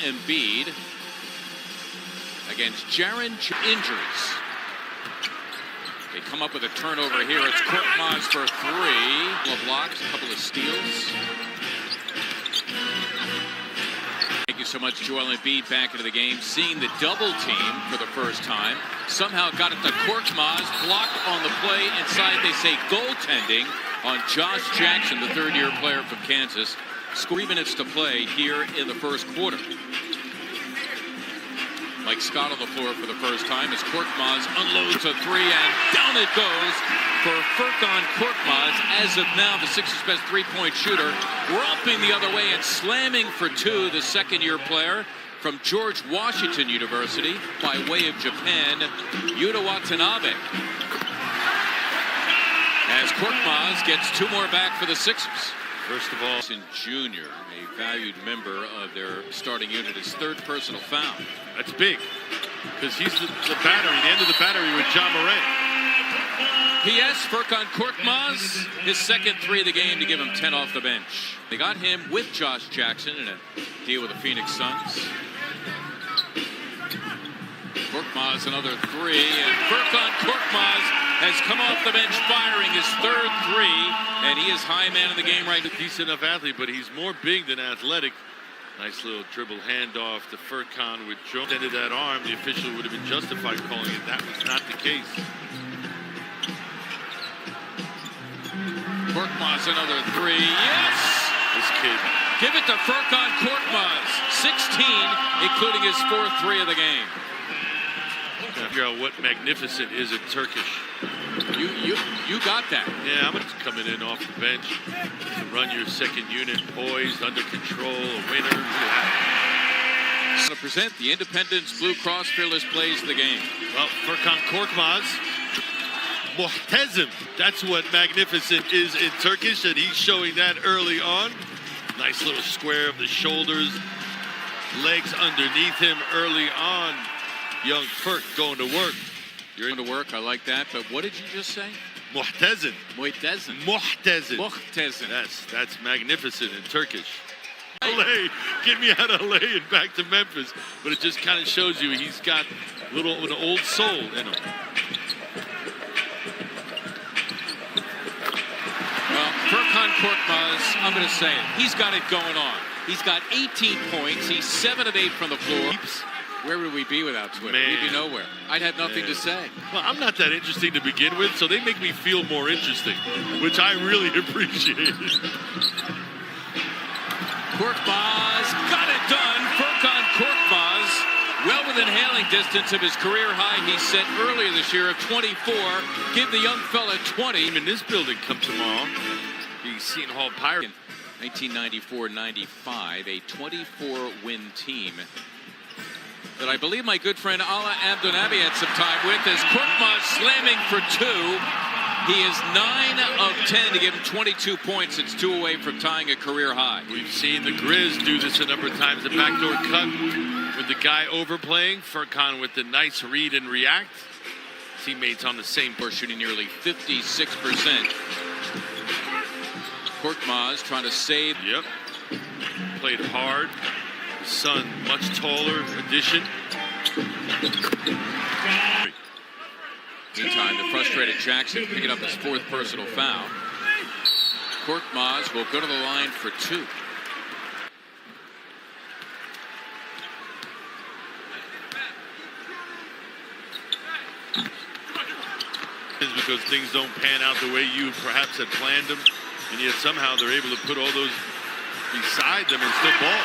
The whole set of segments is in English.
Embiid against Jaren. Injuries. They come up with a turnover here. It's Korkmaz for three. A couple of blocks, a couple of steals. Thank you so much, Joel Embiid, back into the game. Seeing the double team for the first time. Somehow got it to Korkmaz. Blocked on the play. Inside, they say goaltending on Josh Jackson, the third-year player from Kansas. 3 minutes to play here in the first quarter. Mike Scott on the floor for the first time as Korkmaz unloads a three, and down it goes for Furkan Korkmaz. As of now, the Sixers' best three-point shooter, romping the other way and slamming for two, the second-year player from George Washington University by way of Japan, Yuta Watanabe. As Korkmaz gets two more back for the Sixers. First of all, Junior, a valued member of their starting unit, his third personal foul. That's big, because he's the battery, the end of the battery with John Morant. P.S. Furkan Korkmaz, his second three of the game to give him 10 off the bench. They got him with Josh Jackson in a deal with the Phoenix Suns. Korkmaz another three, and Furkan Korkmaz has come off the bench firing his third three, and he is high man in the game right now. Decent enough athlete, but he's more big than athletic. Nice little dribble handoff to Furkan with Jones. Ended that arm, the official would have been justified calling it. That was not the case. Korkmaz another three. Yes! This kid. Give it to Furkan Korkmaz. 16, including his fourth three of the game. Figure out what magnificent is in Turkish. You got that. Yeah, I'm just coming in off the bench to run your second unit, poised, under control, a winner. To present the Independence Blue Cross Fearless plays of the game. Well, Furkan Korkmaz, muhtezim. That's what magnificent is in Turkish, and he's showing that early on. Nice little square of the shoulders, legs underneath him early on. Young Furk going to work. You're into work, I like that, but what did you just say? Muhtezim. Muhtezim. Muhtezim. Muhtezim. That's magnificent in Turkish. LA, get me out of LA and back to Memphis. But it just kind of shows you he's got an old soul in him. Well, Furkan Korkmaz, I'm going to say it, he's got it going on. He's got 18 points. He's 7 of 8 from the floor. Where would we be without Twitter? Man. We'd be nowhere. I'd have nothing to say. Well, I'm not that interesting to begin with, so they make me feel more interesting, which I really appreciate. Korkmaz got it done. Furkan Korkmaz, well within hailing distance of his career high he set earlier this year of 24. Give the young fella 20. In this building come tomorrow. The Seton Hall Pirates. 1994-95, a 24-win team that I believe my good friend Ala Abdunabi had some time with, as Korkmaz slamming for two. He is 9 of 10 to give him 22 points. It's 2 away from tying a career high. We've seen the Grizz do this a number of times. The backdoor cut with the guy overplaying. Furkan with the nice read and react. Teammates on the same course shooting nearly 56%. Korkmaz trying to save. Yep. Played hard. His son, much taller addition. Meantime, the frustrated Jackson picking up his 4th personal foul. Korkmaz will go to the line for 2. It's because things don't pan out the way you perhaps had planned them, and yet somehow they're able to put all those beside them and still ball.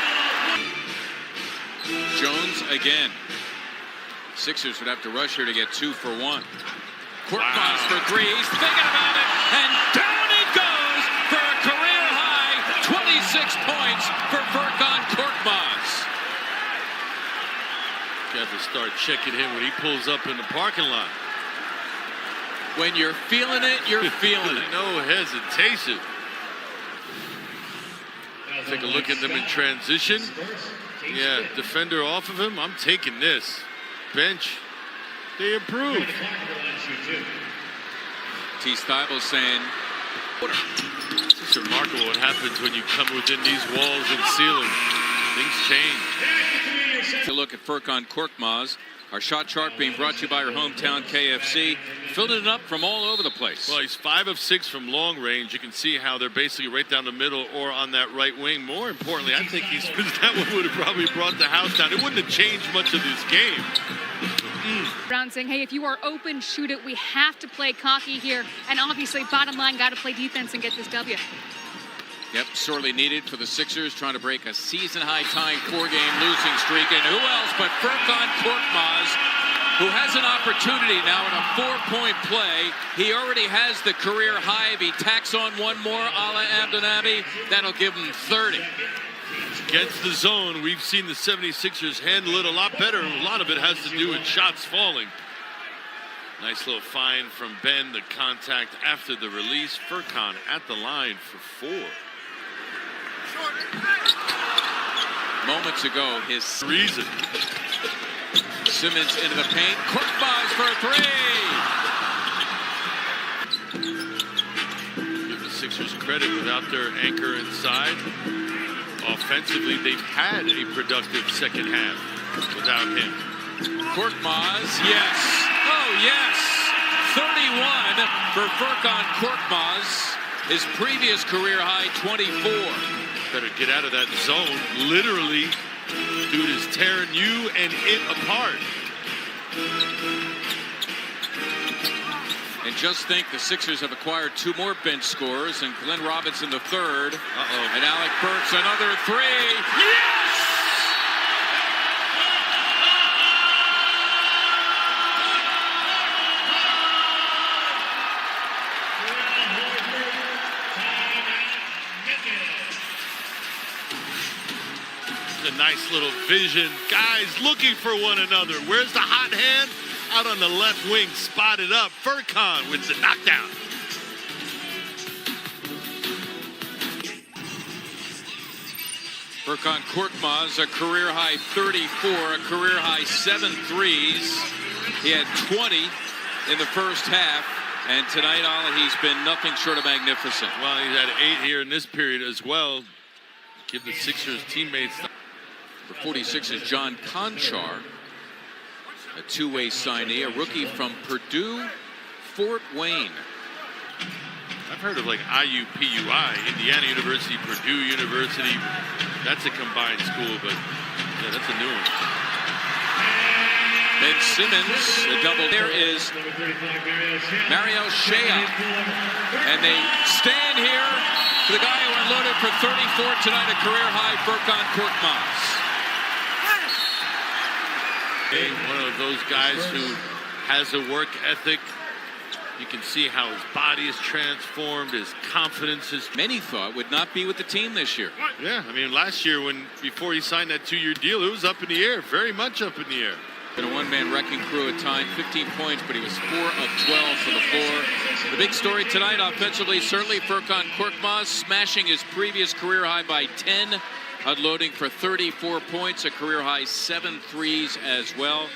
Jones again. Sixers would have to rush here to get 2 for 1. Korkmaz for 3. He's thinking about it, and down it goes for a career high 26 points for Furkan Korkmaz. You have to start checking him when he pulls up in the parking lot. When you're feeling it, you're feeling it. No hesitation. Take a look at them in transition. Yeah, defender off of him. I'm taking this. Bench. They improved. T. Stiebel saying, it's remarkable what happens when you come within these walls and ceiling. Things change. look at Furkan Korkmaz. Our shot chart being brought to you by our hometown KFC. Filling it up from all over the place. Well, he's 5 of 6 from long range. You can see how they're basically right down the middle or on that right wing. More importantly, I think that one would have probably brought the house down. It wouldn't have changed much of this game. Brown saying, hey, if you are open, shoot it. We have to play cocky here. And obviously, bottom line, got to play defense and get this W. Yep, sorely needed for the Sixers, trying to break a season-high tying 4-game losing streak. And who else but Furkan Korkmaz, who has an opportunity now in a 4-point play. He already has the career high. If he tacks on one more a la Abdenabi, that'll give him 30. Against the zone, we've seen the 76ers handle it a lot better. A lot of it has to do with shots falling. Nice little find from Ben, the contact after the release. Furkan at the line for 4. Moments ago, his reason. Simmons into the paint. Korkmaz for 3. Give the Sixers credit without their anchor inside. Offensively, they've had a productive second half without him. Korkmaz, yes. Oh, yes. 31 for Furkan Korkmaz. His previous career high, 24. Better get out of that zone. Literally, dude is tearing you and it apart. And just think the Sixers have acquired 2 more bench scorers, and Glenn Robinson the third. And Alec Burks another 3. Yes! A nice little vision. Guys looking for one another. Where's the hot hand? Out on the left wing, spotted up. Furkan with the knockdown. Furkan Korkmaz, a career high 34, a career high 7 threes. He had 20 in the first half. And tonight, Ollie, he's been nothing short of magnificent. Well, he's had 8 here in this period as well. Give the Sixers teammates. For 46 is John Conchar, a 2-way signee, a rookie from Purdue, Fort Wayne. I've heard of like IUPUI, Indiana University, Purdue University. That's a combined school, but yeah, that's a new one. Ben Simmons, a double. There is Mario Shea. And they stand here for the guy who unloaded for 34 tonight, a career high, Furkan Korkmaz. One of those guys who has a work ethic. You can see how his body is transformed, his confidence is. Many thought would not be with the team this year. Yeah, I mean, last year before he signed that 2-year deal, it was up in the air, very much up in the air. Been a one-man wrecking crew at time, 15 points, but he was 4 of 12 from the floor. The big story tonight offensively, certainly Furkan Korkmaz smashing his previous career high by 10, unloading for 34 points, a career high 7 threes as well,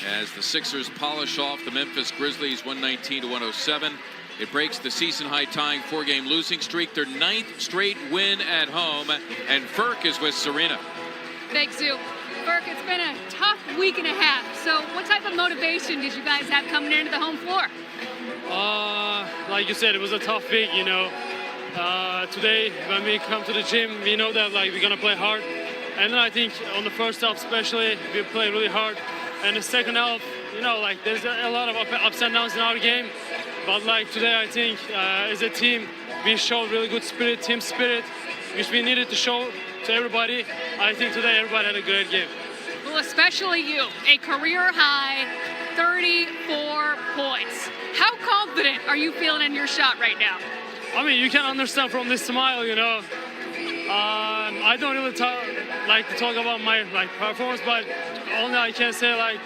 as the Sixers polish off the Memphis Grizzlies 119-107. It breaks the season-high tying 4-game losing streak, their 9th straight win at home, and Furk is with Serena. Thanks, Zoo. Furk, it's been a tough week and a half. So what type of motivation did you guys have coming into the home floor? Like you said, it was a tough week, you know. Today, when we come to the gym, we know that like we're gonna play hard. And then I think on the first half especially, we played really hard. And the second half, you know, like there's a lot of ups and downs in our game. But like today, I think as a team, we showed really good spirit, team spirit, which we needed to show to everybody. I think today everybody had a great game. Well, especially you, a career high 34 points. How confident are you feeling in your shot right now? I mean, you can understand from this smile, you know. I don't really like to talk about my performance, but only I can say like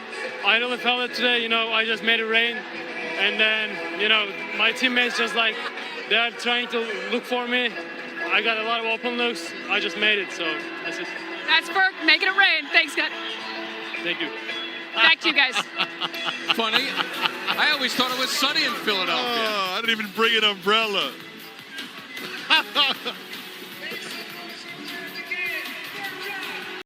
I really felt it today. You know, I just made it rain, and then you know my teammates just like they're trying to look for me. I got a lot of open looks. I just made it, so that's it. That's Furk making it rain. Thanks, Gut. Thank you. Back to you guys. Funny, I always thought it was sunny in Philadelphia. Oh, I didn't even bring an umbrella.